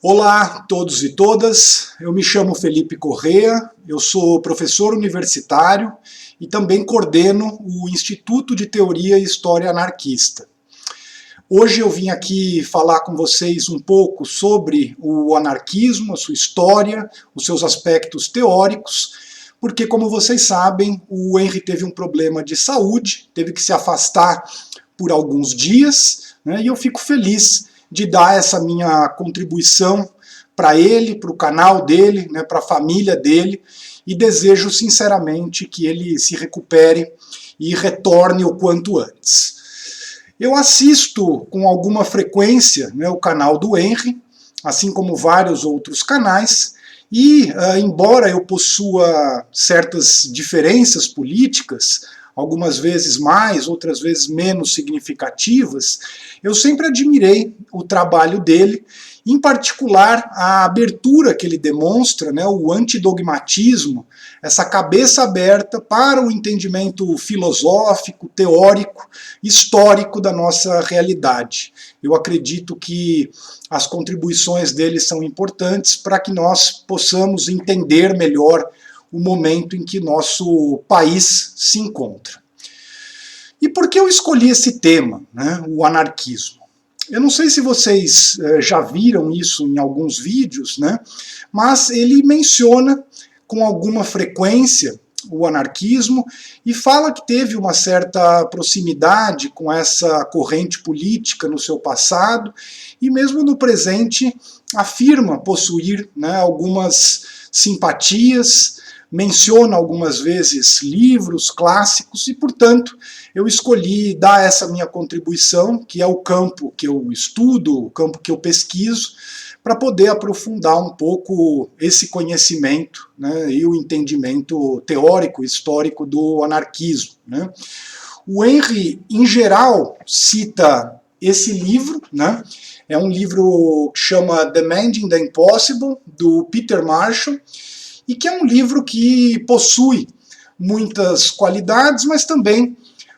Olá a todos e todas, eu me chamo Felipe Correa, eu sou professor universitário e também coordeno o Instituto de Teoria e História Anarquista. Hoje eu vim aqui falar com vocês um pouco sobre o anarquismo, a sua história, os seus aspectos teóricos, porque, como vocês sabem, o Henry teve um problema de saúde, teve que se afastar por alguns dias, né, e eu fico feliz de dar essa minha contribuição para ele, para o canal dele, né, para a família dele, e desejo sinceramente que ele se recupere e retorne o quanto antes. Eu assisto com alguma frequência, né, o canal do Henry, assim como vários outros canais, e embora eu possua certas diferenças políticas, algumas vezes mais, outras vezes menos significativas, eu sempre admirei o trabalho dele, em particular a abertura que ele demonstra, né, o antidogmatismo, essa cabeça aberta para o entendimento filosófico, teórico, histórico da nossa realidade. Eu acredito que as contribuições dele são importantes para que nós possamos entender melhor o momento em que nosso país se encontra. E por que eu escolhi esse tema, né, o anarquismo? Eu não sei se vocês já viram isso em alguns vídeos, né, mas ele menciona com alguma frequência o anarquismo e fala que teve uma certa proximidade com essa corrente política no seu passado e mesmo no presente afirma possuir, né, algumas simpatias, menciona algumas vezes livros clássicos e, portanto, eu escolhi dar essa minha contribuição, que é o campo que eu estudo, o campo que eu pesquiso, para poder aprofundar um pouco esse conhecimento, né, e o entendimento teórico, histórico do anarquismo, né. O Henry, em geral, cita esse livro, né, é um livro que chama Demanding the Impossible, do Peter Marshall, e que é um livro que possui muitas qualidades, mas também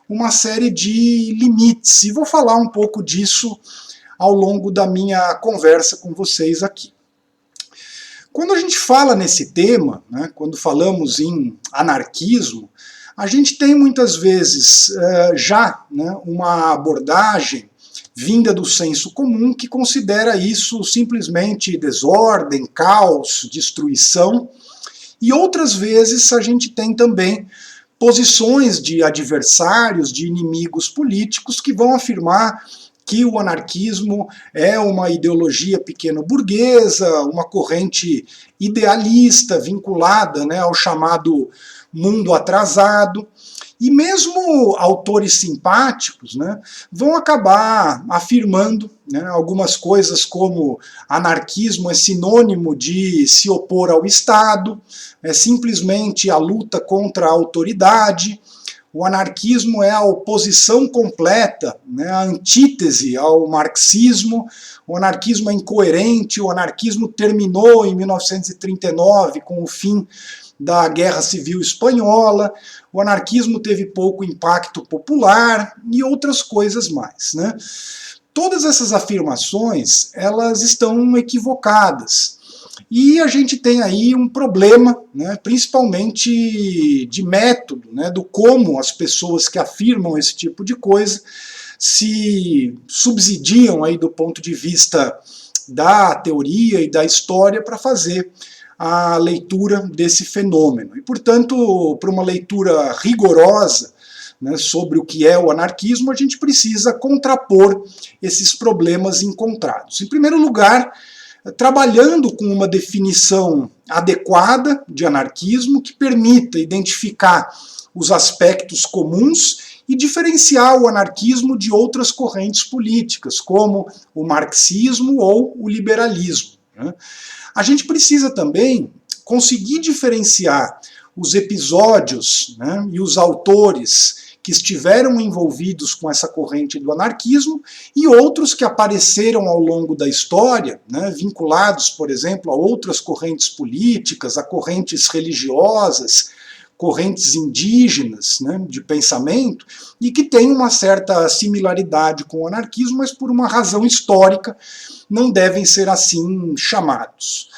uma série de limites. E vou falar um pouco disso ao longo da minha conversa com vocês aqui. Quando a gente fala nesse tema, né, quando falamos em anarquismo, a gente tem muitas vezes já, né, uma abordagem vinda do senso comum que considera isso simplesmente desordem, caos, destruição. E outras vezes a gente tem também posições de adversários, de inimigos políticos que vão afirmar que o anarquismo é uma ideologia pequeno-burguesa, uma corrente idealista vinculada, né, ao chamado mundo atrasado. E mesmo autores simpáticos, né, vão acabar afirmando, né, algumas coisas como anarquismo é sinônimo de se opor ao Estado, é simplesmente a luta contra a autoridade, o anarquismo é a oposição completa, né, a antítese ao marxismo, o anarquismo é incoerente, o anarquismo terminou em 1939 com o fim da Guerra Civil Espanhola, o anarquismo teve pouco impacto popular e outras coisas mais, né? Todas essas afirmações, elas estão equivocadas. E a gente tem aí um problema, né, principalmente de método, né, do como as pessoas que afirmam esse tipo de coisa se subsidiam aí do ponto de vista da teoria e da história para fazer a leitura desse fenômeno. E, portanto, para uma leitura rigorosa, né, sobre o que é o anarquismo, a gente precisa contrapor esses problemas encontrados. Em primeiro lugar, trabalhando com uma definição adequada de anarquismo que permita identificar os aspectos comuns e diferenciar o anarquismo de outras correntes políticas, como o marxismo ou o liberalismo, né? A gente precisa também conseguir diferenciar os episódios, né, e os autores que estiveram envolvidos com essa corrente do anarquismo e outros que apareceram ao longo da história, né, vinculados, por exemplo, a outras correntes políticas, a correntes religiosas, correntes indígenas, né, de pensamento, e que tem uma certa similaridade com o anarquismo, mas por uma razão histórica não devem ser assim chamados.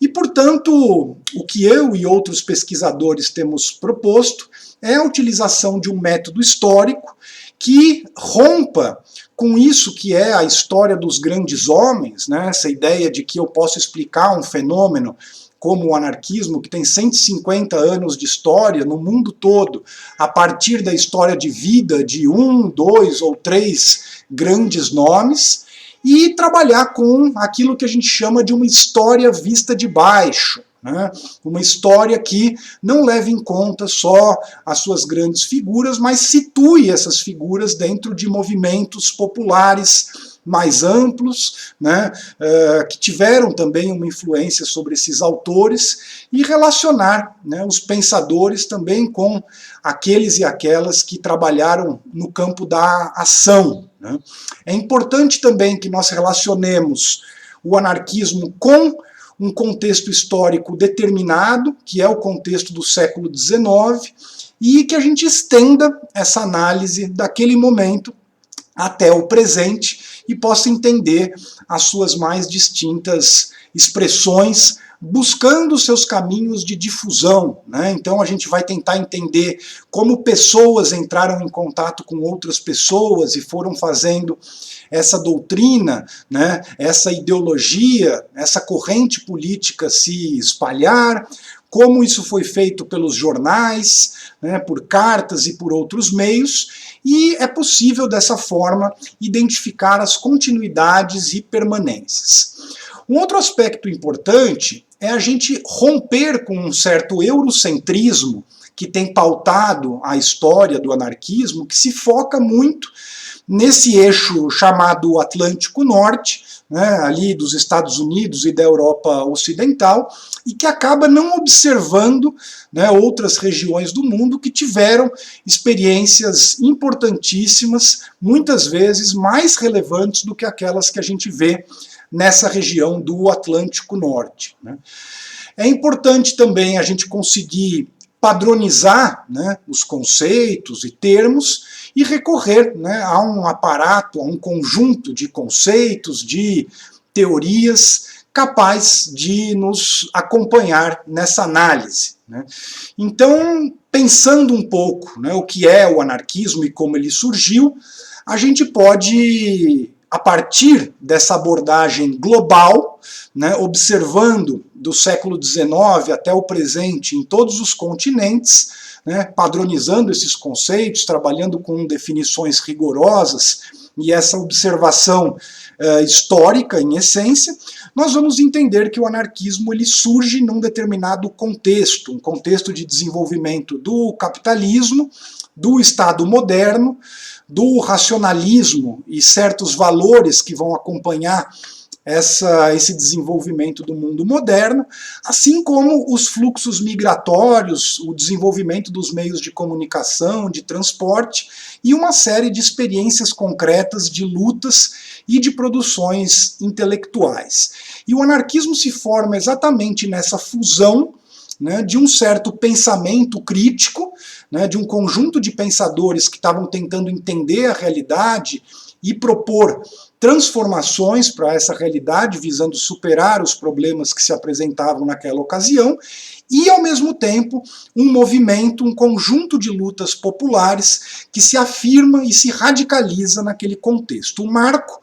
E, portanto, o que eu e outros pesquisadores temos proposto é a utilização de um método histórico que rompa com isso que é a história dos grandes homens, né, essa ideia de que eu posso explicar um fenômeno como o anarquismo, que tem 150 anos de história no mundo todo, a partir da história de vida de 1, 2 ou 3 grandes nomes, e trabalhar com aquilo que a gente chama de uma história vista de baixo, né? Uma história que não leva em conta só as suas grandes figuras, mas situe essas figuras dentro de movimentos populares mais amplos, né, que tiveram também uma influência sobre esses autores, e relacionar, né, os pensadores também com aqueles e aquelas que trabalharam no campo da ação, né. É importante também que nós relacionemos o anarquismo com um contexto histórico determinado, que é o contexto do século XIX, e que a gente estenda essa análise daquele momento até o presente e possa entender as suas mais distintas expressões, buscando seus caminhos de difusão, né? Então a gente vai tentar entender como pessoas entraram em contato com outras pessoas e foram fazendo essa doutrina, né, essa ideologia, essa corrente política se espalhar, como isso foi feito pelos jornais, né, por cartas e por outros meios, e é possível dessa forma identificar as continuidades e permanências. Um outro aspecto importante é a gente romper com um certo eurocentrismo que tem pautado a história do anarquismo, que se foca muito nesse eixo chamado Atlântico Norte, né, ali dos Estados Unidos e da Europa Ocidental, e que acaba não observando, né, outras regiões do mundo que tiveram experiências importantíssimas, muitas vezes mais relevantes do que aquelas que a gente vê nessa região do Atlântico Norte, né. É importante também a gente conseguir padronizar, né, os conceitos e termos e recorrer, né, a um aparato, a um conjunto de conceitos, de teorias capaz de nos acompanhar nessa análise, né. Então, pensando um pouco, né, o que é o anarquismo e como ele surgiu, a gente pode, a partir dessa abordagem global, né, observando do século XIX até o presente em todos os continentes, né, padronizando esses conceitos, trabalhando com definições rigorosas e essa observação histórica, em essência, nós vamos entender que o anarquismo ele surge num determinado contexto, um contexto de desenvolvimento do capitalismo, do Estado moderno, do racionalismo e certos valores que vão acompanhar esse desenvolvimento do mundo moderno, assim como os fluxos migratórios, o desenvolvimento dos meios de comunicação, de transporte e uma série de experiências concretas de lutas e de produções intelectuais. E o anarquismo se forma exatamente nessa fusão, né, de um certo pensamento crítico, né, de um conjunto de pensadores que estavam tentando entender a realidade e propor transformações para essa realidade, visando superar os problemas que se apresentavam naquela ocasião, e, ao mesmo tempo, um movimento, um conjunto de lutas populares que se afirma e se radicaliza naquele contexto. O marco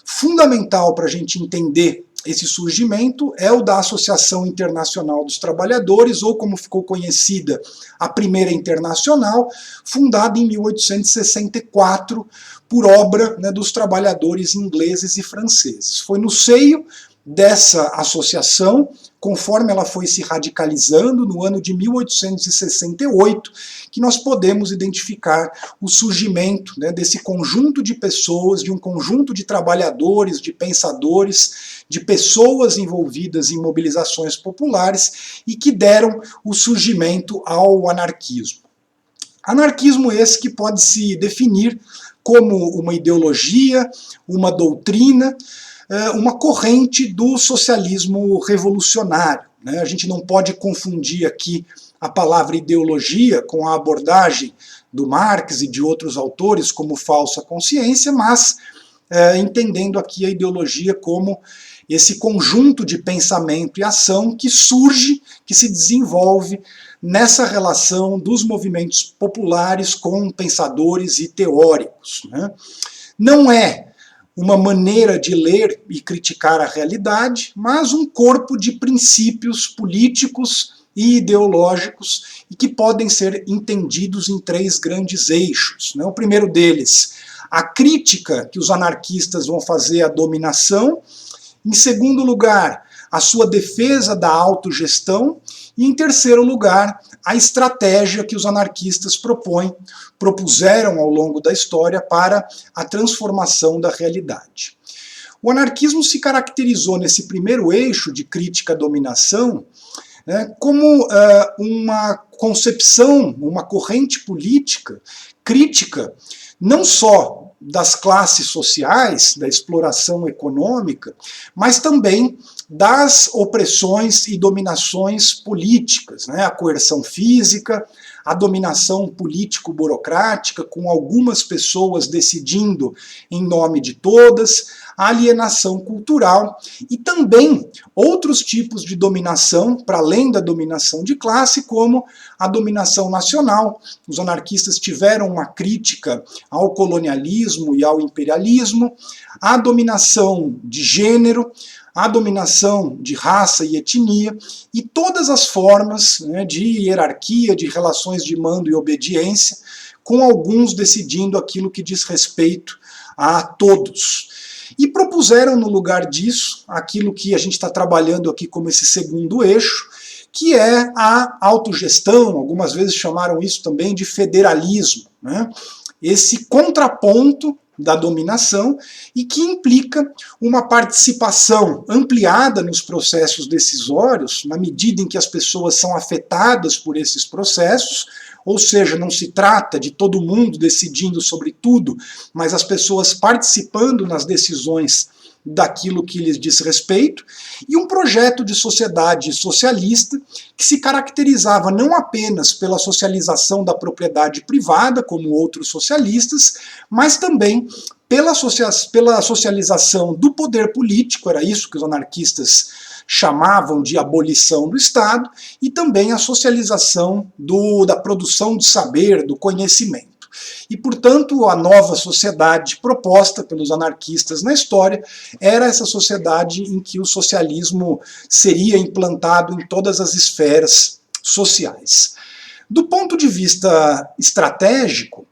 fundamental para a gente entender esse surgimento é o da Associação Internacional dos Trabalhadores, ou como ficou conhecida, a Primeira Internacional, fundada em 1864 por obra, né, dos trabalhadores ingleses e franceses. Foi no seio dessa associação, conforme ela foi se radicalizando no ano de 1868, que nós podemos identificar o surgimento, né, desse conjunto de pessoas, de um conjunto de trabalhadores, de pensadores, de pessoas envolvidas em mobilizações populares e que deram o surgimento ao anarquismo. Anarquismo esse que pode se definir como uma ideologia, uma doutrina, uma corrente do socialismo revolucionário, né? A gente não pode confundir aqui a palavra ideologia com a abordagem do Marx e de outros autores como falsa consciência, mas entendendo aqui a ideologia como esse conjunto de pensamento e ação que surge, que se desenvolve nessa relação dos movimentos populares com pensadores e teóricos, né? Não é uma maneira de ler e criticar a realidade, mas um corpo de princípios políticos e ideológicos e que podem ser entendidos em 3 grandes eixos, né? O primeiro deles, a crítica que os anarquistas vão fazer à dominação. Em segundo lugar, a sua defesa da autogestão. E em terceiro lugar, a estratégia que os anarquistas propuseram ao longo da história para a transformação da realidade. O anarquismo se caracterizou nesse primeiro eixo de crítica à dominação, né, como uma concepção, uma corrente política crítica não só das classes sociais, da exploração econômica, mas também das opressões e dominações políticas, né? A coerção física, a dominação político-burocrática, com algumas pessoas decidindo em nome de todas, a alienação cultural e também outros tipos de dominação, para além da dominação de classe, como a dominação nacional. Os anarquistas tiveram uma crítica ao colonialismo e ao imperialismo, a dominação de gênero, a dominação de raça e etnia e todas as formas, né, de hierarquia, de relações de mando e obediência, com alguns decidindo aquilo que diz respeito a todos. E propuseram no lugar disso aquilo que a gente está trabalhando aqui como esse segundo eixo, que é a autogestão, algumas vezes chamaram isso também de federalismo, né? Esse contraponto da dominação e que implica uma participação ampliada nos processos decisórios, na medida em que as pessoas são afetadas por esses processos, ou seja, não se trata de todo mundo decidindo sobre tudo, mas as pessoas participando nas decisões daquilo que lhes diz respeito, e um projeto de sociedade socialista que se caracterizava não apenas pela socialização da propriedade privada, como outros socialistas, mas também pela socialização do poder político, era isso que os anarquistas chamavam de abolição do Estado, e também a socialização da produção de saber, do conhecimento. E, portanto, a nova sociedade proposta pelos anarquistas na história era essa sociedade em que o socialismo seria implantado em todas as esferas sociais. Do ponto de vista estratégico,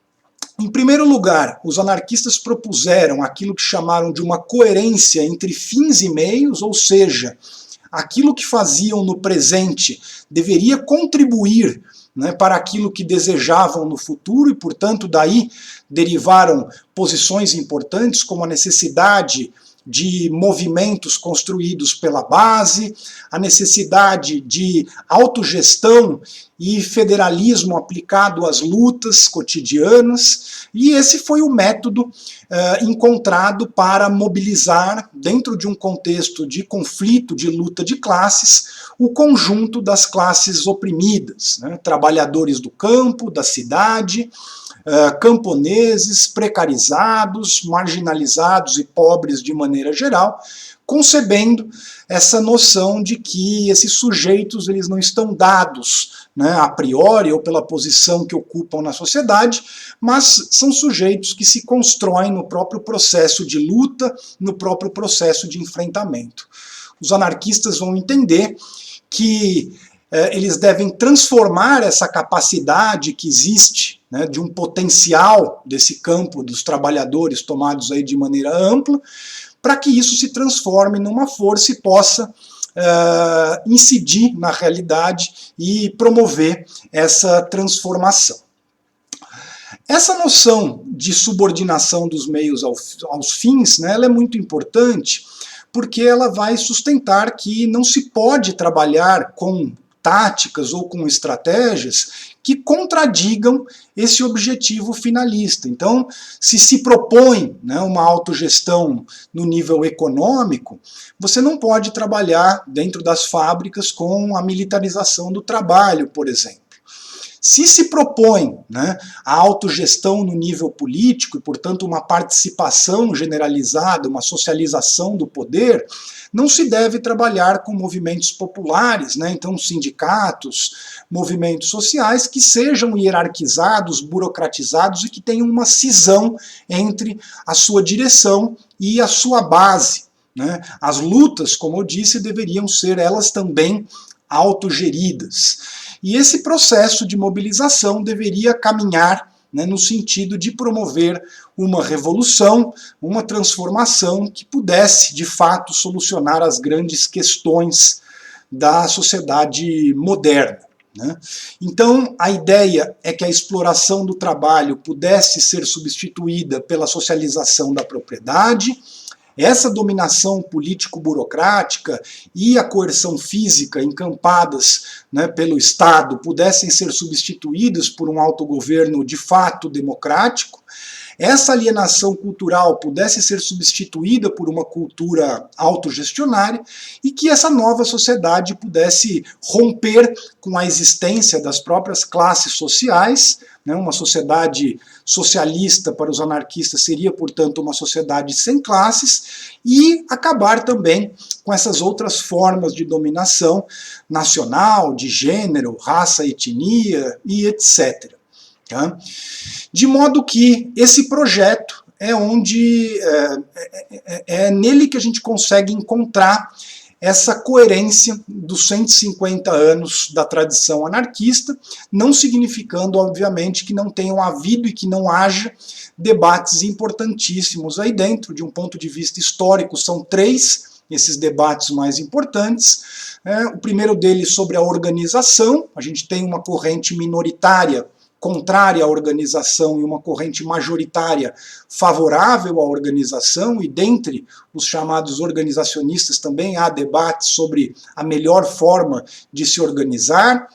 em primeiro lugar, os anarquistas propuseram aquilo que chamaram de uma coerência entre fins e meios, ou seja, aquilo que faziam no presente deveria contribuir, né, para aquilo que desejavam no futuro, e, portanto, daí derivaram posições importantes como a necessidade de movimentos construídos pela base, a necessidade de autogestão e federalismo aplicado às lutas cotidianas, e esse foi o método encontrado para mobilizar, dentro de um contexto de conflito, de luta de classes, o conjunto das classes oprimidas, né? Trabalhadores do campo, da cidade, camponeses, precarizados, marginalizados e pobres de maneira geral, concebendo essa noção de que esses sujeitos eles não estão dados, né, a priori ou pela posição que ocupam na sociedade, mas são sujeitos que se constroem no próprio processo de luta, no próprio processo de enfrentamento. Os anarquistas vão entender que eles devem transformar essa capacidade que existe, né, de um potencial desse campo dos trabalhadores tomados aí de maneira ampla, para que isso se transforme numa força e possa incidir na realidade e promover essa transformação. Essa noção de subordinação dos meios aos fins, né, ela é muito importante porque ela vai sustentar que não se pode trabalhar com táticas ou com estratégias que contradigam esse objetivo finalista. Então, se propõe, né, uma autogestão no nível econômico, você não pode trabalhar dentro das fábricas com a militarização do trabalho, por exemplo. Se propõe, né, a autogestão no nível político e, portanto, uma participação generalizada, uma socialização do poder, não se deve trabalhar com movimentos populares, né, então sindicatos, movimentos sociais que sejam hierarquizados, burocratizados e que tenham uma cisão entre a sua direção e a sua base, né. As lutas, como eu disse, deveriam ser elas também autogeridas. E esse processo de mobilização deveria caminhar, né, no sentido de promover uma revolução, uma transformação que pudesse, de fato, solucionar as grandes questões da sociedade moderna, né? Então, a ideia é que a exploração do trabalho pudesse ser substituída pela socialização da propriedade. Essa dominação político-burocrática e a coerção física encampadas, né, pelo Estado pudessem ser substituídas por um autogoverno de fato democrático, essa alienação cultural pudesse ser substituída por uma cultura autogestionária e que essa nova sociedade pudesse romper com a existência das próprias classes sociais, né, uma sociedade socialista para os anarquistas seria, portanto, uma sociedade sem classes, e acabar também com essas outras formas de dominação nacional, de gênero, raça, etnia e etc. Tá? De modo que esse projeto é onde é nele que a gente consegue encontrar essa coerência dos 150 anos da tradição anarquista, não significando, obviamente, que não tenham havido e que não haja debates importantíssimos aí dentro. De um ponto de vista histórico, são 3 esses debates mais importantes. O primeiro deles sobre a organização. A gente tem uma corrente minoritária contrária à organização e uma corrente majoritária favorável à organização, e dentre os chamados organizacionistas também há debates sobre a melhor forma de se organizar.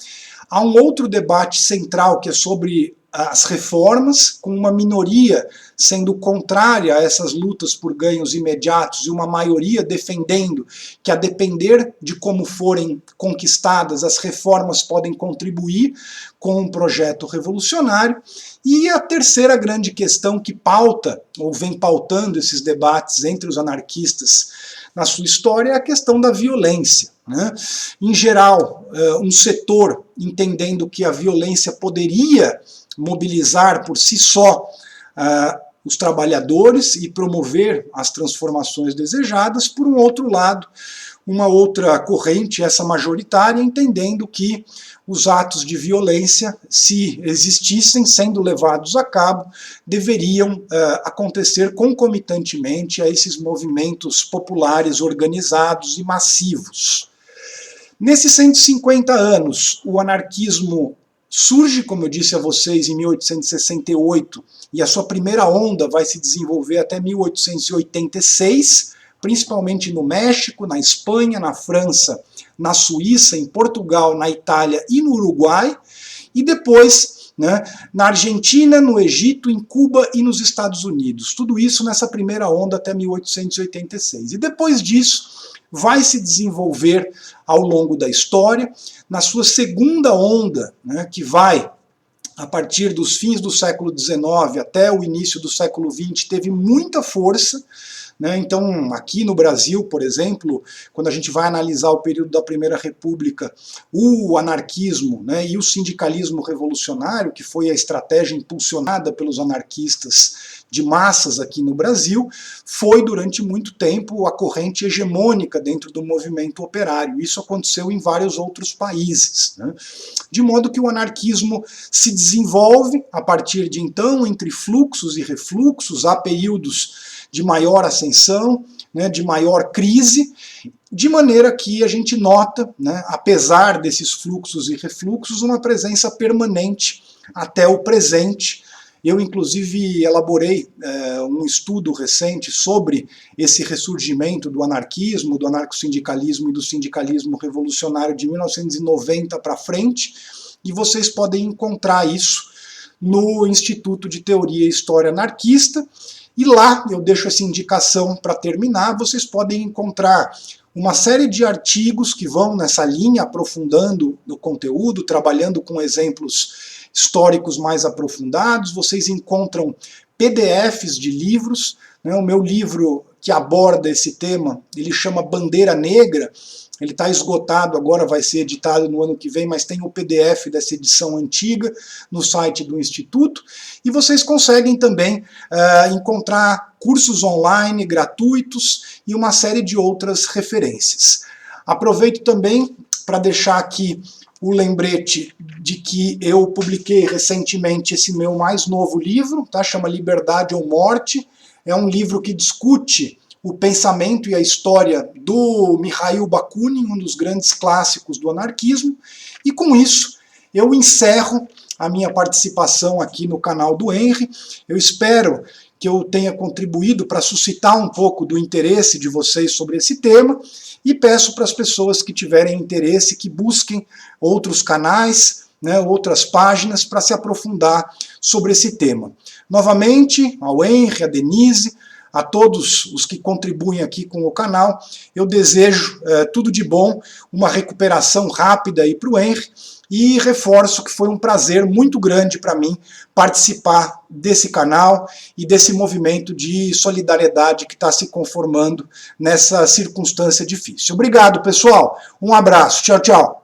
Há um outro debate central que é sobre as reformas, com uma minoria sendo contrária a essas lutas por ganhos imediatos e uma maioria defendendo que, a depender de como forem conquistadas, as reformas podem contribuir com um projeto revolucionário. E a terceira grande questão que pauta, ou vem pautando esses debates entre os anarquistas na sua história, é a questão da violência, né? Em geral, um setor entendendo que a violência poderia mobilizar por si só os trabalhadores e promover as transformações desejadas. Por um outro lado, uma outra corrente, essa majoritária, entendendo que os atos de violência, se existissem, sendo levados a cabo, deveriam acontecer concomitantemente a esses movimentos populares organizados e massivos. Nesses 150 anos, o anarquismo surge, como eu disse a vocês, em 1868, e a sua primeira onda vai se desenvolver até 1886, principalmente no México, na Espanha, na França, na Suíça, em Portugal, na Itália e no Uruguai, e depois, né, na Argentina, no Egito, em Cuba e nos Estados Unidos. Tudo isso nessa primeira onda até 1886. E depois disso, vai se desenvolver ao longo da história, na sua segunda onda, né, que vai, a partir dos fins do século XIX até o início do século XX, teve muita força, né? Então, aqui no Brasil, por exemplo, quando a gente vai analisar o período da Primeira República, o anarquismo, né, e o sindicalismo revolucionário, que foi a estratégia impulsionada pelos anarquistas de massas aqui no Brasil, foi durante muito tempo a corrente hegemônica dentro do movimento operário. Isso aconteceu em vários outros países, né? De modo que o anarquismo se desenvolve a partir de então, entre fluxos e refluxos, há períodos de maior ascensão, né, de maior crise, de maneira que a gente nota, né, apesar desses fluxos e refluxos, uma presença permanente até o presente, Eu, inclusive, elaborei um estudo recente sobre esse ressurgimento do anarquismo, do anarcossindicalismo e do sindicalismo revolucionário de 1990 para frente, e vocês podem encontrar isso no Instituto de Teoria e História Anarquista, e lá eu deixo essa indicação para terminar, vocês podem encontrar uma série de artigos que vão nessa linha, aprofundando o conteúdo, trabalhando com exemplos históricos mais aprofundados. Vocês encontram PDFs de livros, né? O meu livro que aborda esse tema, ele chama Bandeira Negra, ele está esgotado, agora vai ser editado no ano que vem, mas tem o PDF dessa edição antiga no site do Instituto, e vocês conseguem também encontrar cursos online gratuitos e uma série de outras referências. Aproveito também para deixar aqui o lembrete de que eu publiquei recentemente esse meu mais novo livro, tá? Chama Liberdade ou Morte. É um livro que discute o pensamento e a história do Mikhail Bakunin, um dos grandes clássicos do anarquismo. E com isso eu encerro a minha participação aqui no canal do Henry. Eu espero que eu tenha contribuído para suscitar um pouco do interesse de vocês sobre esse tema, e peço para as pessoas que tiverem interesse que busquem outros canais, né, outras páginas para se aprofundar sobre esse tema. Novamente, ao Henry, a Denise, a todos os que contribuem aqui com o canal, eu desejo tudo de bom, uma recuperação rápida aí para o Henry, e reforço que foi um prazer muito grande para mim participar desse canal e desse movimento de solidariedade que está se conformando nessa circunstância difícil. Obrigado, pessoal. Um abraço. Tchau, tchau.